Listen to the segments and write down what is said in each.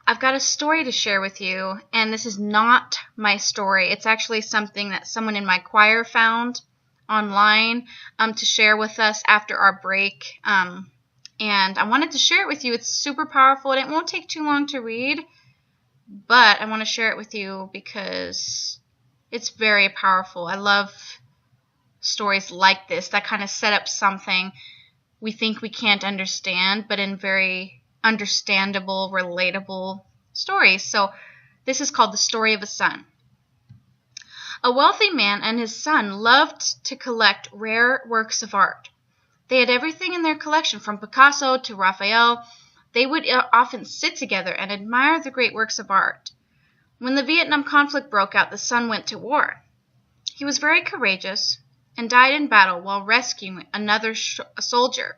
I've got a story to share with you, and this is not my story. It's actually something that someone in my choir found online to share with us after our break. And I wanted to share it with you. It's super powerful, and it won't take too long to read, but I want to share it with you because it's very powerful. I love stories like this that kind of set up something we think we can't understand, but in very understandable, relatable stories. So this is called The Story of a Son. A wealthy man and his son loved to collect rare works of art. They had everything in their collection, from Picasso to Raphael. They would often sit together and admire the great works of art. When the Vietnam conflict broke out, the son went to war. He was very courageous and died in battle while rescuing another soldier.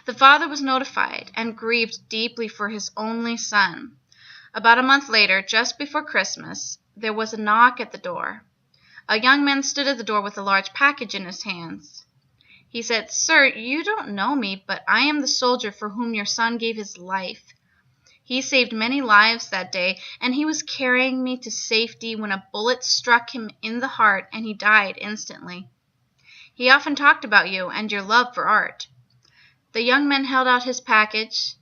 The father was notified and grieved deeply for his only son. About a month later, just before Christmas, there was a knock at the door. A young man stood at the door with a large package in his hands. He said, "Sir, you don't know me, but I am the soldier for whom your son gave his life. He saved many lives that day, and he was carrying me to safety when a bullet struck him in the heart and he died instantly. He often talked about you and your love for art." The young man held out his package.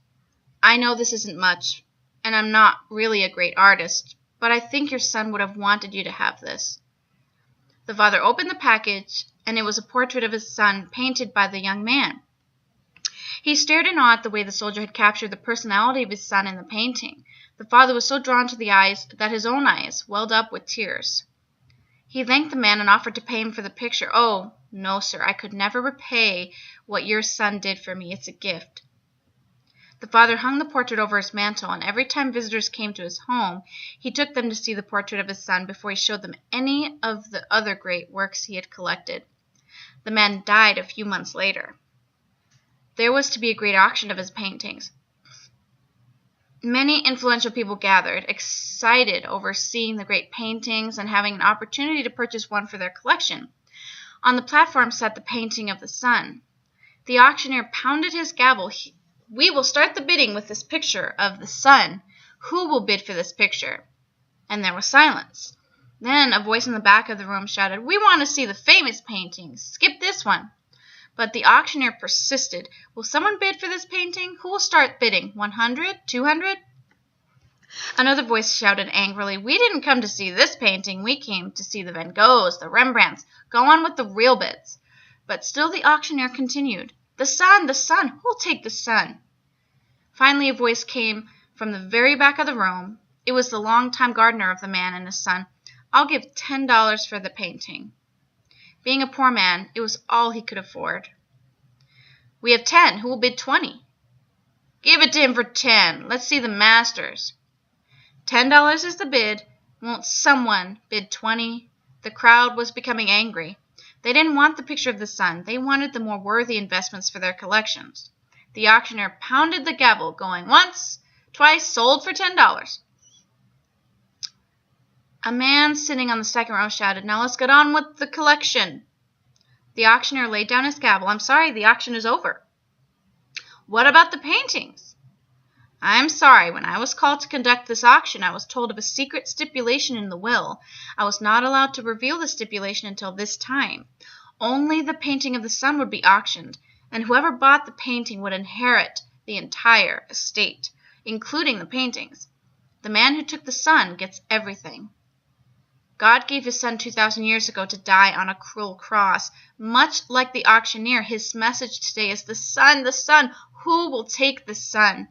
"I know this isn't much, and I'm not really a great artist, but I think your son would have wanted you to have this." The father opened the package, and it was a portrait of his son painted by the young man. He stared in awe at the way the soldier had captured the personality of his son in the painting. The father was so drawn to the eyes that his own eyes welled up with tears. He thanked the man and offered to pay him for the picture. "Oh, no, sir, I could never repay what your son did for me. It's a gift." The father hung the portrait over his mantel, and every time visitors came to his home, he took them to see the portrait of his son before he showed them any of the other great works he had collected. The man died a few months later. There was to be a great auction of his paintings. Many influential people gathered, excited over seeing the great paintings and having an opportunity to purchase one for their collection. On the platform sat the painting of the son. The auctioneer pounded his gavel. "We will start the bidding with this picture of the son. Who will bid for this picture?" And there was silence. Then a voice in the back of the room shouted, "We want to see the famous paintings. Skip this one." But the auctioneer persisted. "Will someone bid for this painting? Who will start bidding? 100? 200? Another voice shouted angrily, "We didn't come to see this painting. We came to see the Van Goghs, the Rembrandts. Go on with the real bids." But still the auctioneer continued, "The son, the son. Who'll take the son?" Finally a voice came from the very back of the room. It was the longtime gardener of the man and his son. "I'll give $10 for the painting." Being a poor man, it was all he could afford. "We have 10. Who will bid 20? "Give it to him for 10. Let's see the masters." $10 is the bid. Won't someone bid 20? The crowd was becoming angry. They didn't want the picture of the son. They wanted the more worthy investments for their collections. The auctioneer pounded the gavel, going once, twice, sold for $10. A man sitting on the second row shouted, "Now let's get on with the collection." The auctioneer laid down his gavel. "I'm sorry, the auction is over." "What about the paintings?" "I'm sorry. When I was called to conduct this auction, I was told of a secret stipulation in the will. I was not allowed to reveal the stipulation until this time. Only the painting of the son would be auctioned, and whoever bought the painting would inherit the entire estate, including the paintings. The man who took the son gets everything." God gave his son 2,000 years ago to die on a cruel cross. Much like the auctioneer, his message today is the son, the son. Who will take the son?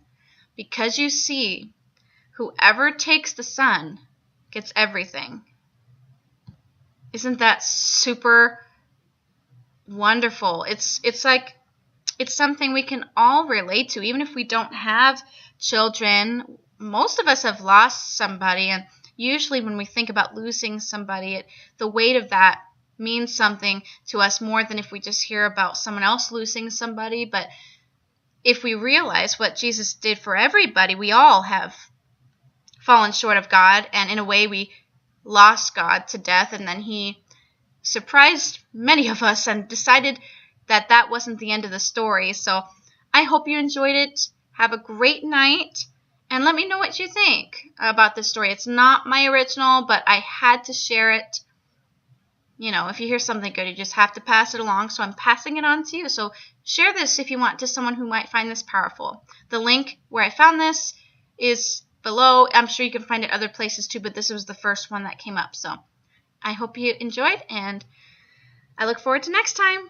Because you see, whoever takes the son gets everything. Isn't that super wonderful? It's something we can all relate to, even if we don't have children. Most of us have lost somebody, and usually when we think about losing somebody, the weight of that means something to us more than if we just hear about someone else losing somebody. But if we realize what Jesus did for everybody, we all have fallen short of God, and in a way we lost God to death, and then he surprised many of us and decided that that wasn't the end of the story. So I hope you enjoyed it. Have a great night, And let me know what you think about this story. It's not my original, but I had to share it. You know, if you hear something good, you just have to pass it along. So I'm passing it on to you. So share this if you want to someone who might find this powerful. The link where I found this is below. I'm sure you can find it other places too, but this was the first one that came up. So I hope you enjoyed, and I look forward to next time.